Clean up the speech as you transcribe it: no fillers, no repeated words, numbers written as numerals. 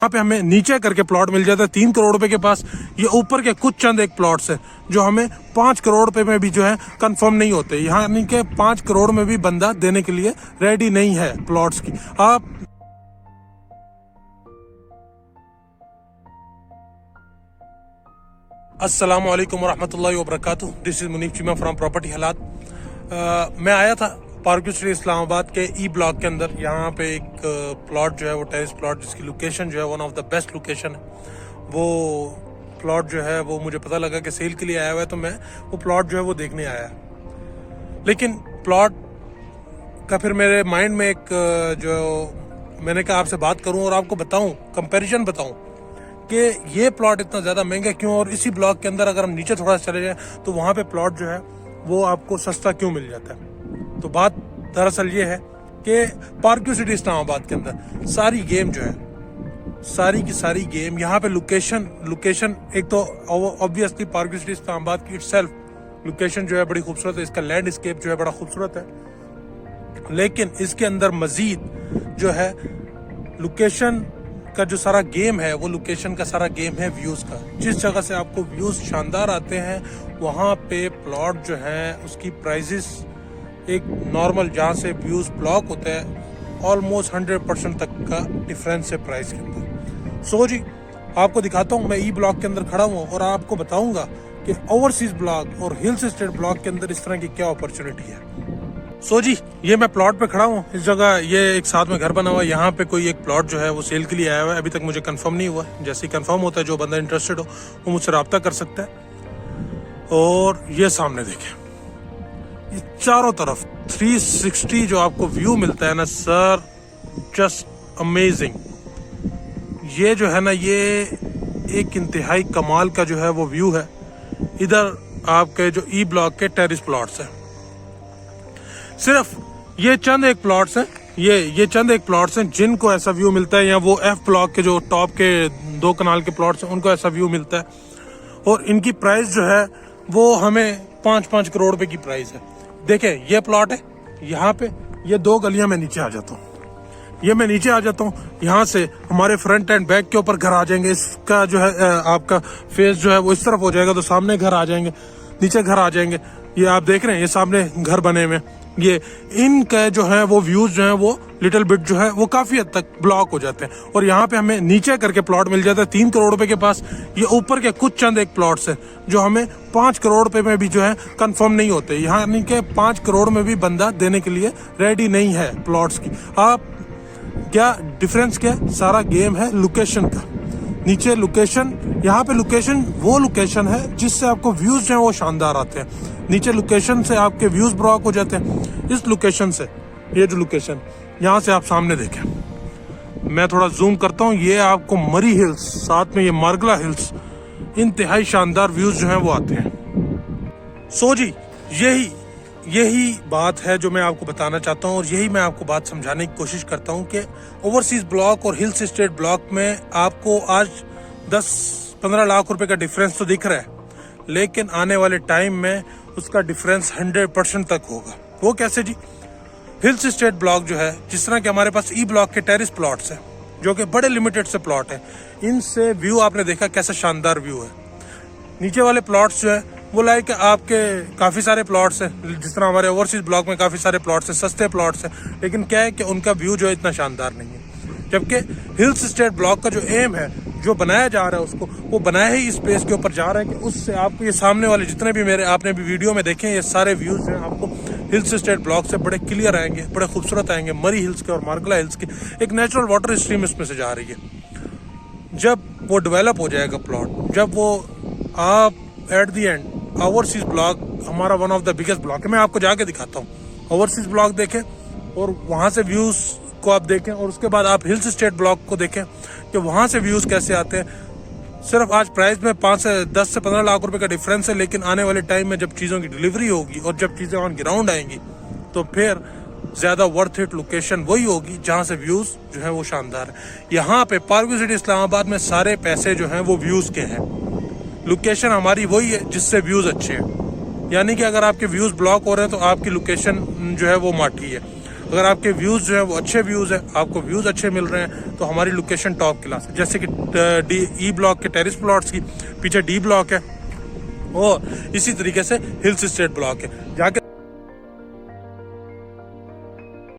यहाँ पे हमें नीचे करके प्लॉट मिल जाता है 3 करोड़ रुपए के पास। ये ऊपर के कुछ चंद एक प्लॉट्स है जो हमें 5 करोड़ रुपए में भी जो है कंफर्म नहीं होते। यहाँ यानी कि 5 करोड़ में भी बंदा देने के लिए रेडी नहीं है प्लॉट्स की। आप अस्सलाम वालेकुम वरहमतुल्लाहि वबरकातुहू। This is Munif Cheema from property Halaat. मैं आया था पार्क स्ट्रीट इस्लामाबाद के ई ब्लॉक के अंदर। यहाँ पे एक प्लॉट जो है वो टेरेस प्लॉट, जिसकी लोकेशन जो है one of the best location है। वो प्लॉट जो है वो मुझे पता लगा कि सेल के लिए आया हुआ है, तो मैं वो प्लॉट जो है वो देखने आया। लेकिन प्लॉट का फिर मेरे माइंड में एक जो मैंने कहा आपसे बात करूं और आपको बताऊं, कंपैरिजन बताऊं कि ये प्लॉट इतना ज़्यादा महंगा क्यों, और इसी ब्लॉक के अंदर अगर हम नीचे थोड़ा सा चले जाएं तो वहाँ पे प्लॉट जो है वो आपको सस्ता क्यों मिल जाता है। तो बात दरअसल ये है कि पार्क सिटी इस्लामाबाद के अंदर सारी गेम जो है, सारी की सारी गेम यहाँ पे लोकेशन एक तो ऑब्वियसली पार्क सिटी इस्लामाबाद की इटसेल्फ लोकेशन जो है बड़ी खूबसूरत है, इसका लैंडस्केप जो है बड़ा खूबसूरत है। लेकिन इसके अंदर मजीद जो है लोकेशन का जो सारा गेम है, वो लोकेशन का सारा गेम है व्यूज का। जिस जगह से आपको व्यूज शानदार आते हैं वहाँ पे प्लॉट जो है उसकी प्राइजेस एक नॉर्मल जहाँ से व्यूज ब्लॉक होता है ऑलमोस्ट 100% तक का डिफरेंस है प्राइस के अंदर। सो जी आपको दिखाता हूँ, मैं ई ब्लॉक के अंदर खड़ा हूँ और आपको बताऊंगा कि ओवरसीज ब्लॉक और हिल्स स्टेट ब्लॉक के अंदर इस तरह की क्या अपॉर्चुनिटी है। सो जी ये मैं प्लॉट पे खड़ा हूँ। इस जगह ये एक साथ में घर बना हुआ है। यहाँ पे कोई एक प्लॉट जो है वो सेल के लिए आया हुआ है। अभी तक मुझे कंफर्म नहीं हुआ है। जैसे ही कंफर्म होता है, जो बंदा इंटरेस्टेड हो वो मुझसे रब्ता कर सकता है। और ये सामने देखें, ये चारों तरफ 360 जो आपको व्यू मिलता है ना सर, जस्ट अमेजिंग। ये जो है ना, ये एक इंतहाई कमाल का जो है वो व्यू है। इधर आपके जो ई ब्लॉक के टेरेस प्लॉट्स हैं, सिर्फ ये चंद एक प्लॉट्स हैं, ये चंद एक प्लॉट्स हैं जिनको ऐसा व्यू मिलता है। या वो एफ ब्लॉक के जो टॉप के 2 कनाल के प्लॉट्स हैं उनको ऐसा व्यू मिलता है। और इनकी प्राइस जो है वो हमें 5-5 करोड़ रुपए की प्राइस है। देखें ये प्लॉट है, यहाँ पे ये 2 गलियां मैं नीचे आ जाता हूँ। ये मैं नीचे आ जाता हूँ, यहाँ से हमारे फ्रंट एंड बैक के ऊपर घर आ जाएंगे। इसका जो है आपका फेस जो है वो इस तरफ हो जाएगा, तो सामने घर आ जाएंगे, नीचे घर आ जाएंगे। ये आप देख रहे हैं, ये सामने घर बने हुए, ये इनका जो है वो व्यूज जो है वो लिटिल बिट जो है वो काफी हद तक ब्लॉक हो जाते हैं। और यहाँ पे हमें नीचे करके प्लॉट मिल जाता है 3 करोड़ रुपए के पास। ये ऊपर के कुछ चंद एक प्लॉट्स है जो हमें 5 करोड़ रुपए में भी जो है कंफर्म नहीं होते। यहाँ यानी कि 5 करोड़ में भी बंदा देने के लिए रेडी नहीं है प्लॉट्स की। आप क्या डिफरेंस, क्या सारा गेम है लोकेशन का। नीचे लोकेशन, यहाँ पे लोकेशन वो लोकेशन है जिससे आपको व्यूज जो है वो शानदार आते हैं। नीचे लोकेशन से आपके व्यूज ब्लॉक हो जाते हैं। इस लोकेशन से, ये जो लोकेशन यहाँ से आप सामने देखें, मैं थोड़ा जूम करता हूँ, ये आपको मरी हिल्स, साथ में ये मार्गला हिल्स, इंतहाई शानदार व्यूज जो हैं वो आते हैं। सो जी यही बात है जो मैं आपको बताना चाहता हूँ, और यही मैं आपको बात समझाने की कोशिश करता हूँ कि ओवरसीज ब्लॉक और हिल्स स्टेट ब्लॉक में आपको आज 10-15 लाख रुपए का डिफरेंस तो दिख रहा है, लेकिन आने वाले टाइम में उसका डिफरेंस 100% तक होगा। वो कैसे जी? हिल्स स्टेट ब्लॉक जो है, जिस तरह के हमारे पास ई ब्लॉक के टेरेस प्लॉट्स हैं जो कि बड़े लिमिटेड से प्लॉट है, इनसे व्यू आपने देखा कैसा शानदार व्यू है। नीचे वाले प्लॉट्स जो है वो लाइक आपके काफ़ी सारे प्लॉट्स हैं, जिस तरह हमारे ओवरसीज ब्लॉक में काफ़ी सारे प्लॉट्स हैं, सस्ते प्लॉट्स हैं, लेकिन क्या है कि उनका व्यू जो है इतना शानदार नहीं है। जबकि हिल्स स्टेट ब्लॉक का जो एम है, जो बनाया जा रहा है उसको, वो बनाया ही इस स्पेस के ऊपर जा रहा है कि उससे आपको ये सामने वाले जितने भी मेरे आपने भी वीडियो में देखे, ये सारे व्यूज हैं आपको हिल्स स्टेट ब्लॉक से बड़े क्लियर आएंगे, बड़े खूबसूरत आएंगे। मरी हिल्स के और मार्गला हिल्स की एक नेचुरल वाटर स्ट्रीम इसमें से जा रही है। जब वो डेवलप हो जाएगा प्लॉट, जब वो आप at the end overseas block हमारा one of the biggest block है। मैं आपको जाके दिखाता हूँ, ओवरसीज ब्लॉक देखें और वहाँ से व्यूज को आप देखें, और उसके बाद आप हिल्स स्टेट ब्लॉक को देखें कि वहाँ से व्यूज कैसे आते हैं। सिर्फ आज प्राइस में 10 से 15 लाख रुपए का डिफरेंस है, लेकिन आने वाले टाइम में जब चीज़ों की डिलीवरी होगी और जब चीज़ें ऑन ग्राउंड आएंगी तो फिर ज़्यादा वर्थ इट लोकेशन वही होगी जहाँ से व्यूज़ जो है वो शानदार है। यहाँ पे पार्क सिटी इस्लामाबाद में सारे पैसे जो हैं वो व्यूज़ के हैं। लोकेशन हमारी वही है जिससे व्यूज़ अच्छे हैं। यानी कि अगर आपके व्यूज़ ब्लॉक हो रहे हैं तो आपकी लोकेशन जो है वो माठी है। अगर आपके व्यूज़ जो है वो अच्छे व्यूज़ है, आपको व्यूज़ अच्छे मिल रहे हैं, तो हमारी लोकेशन टॉप क्लास है। जैसे कि ई ब्लॉक के टेरिस प्लॉट्स की पीछे डी ब्लॉक है, और इसी तरीके से हिल्स स्टेट ब्लॉक है, जहाँ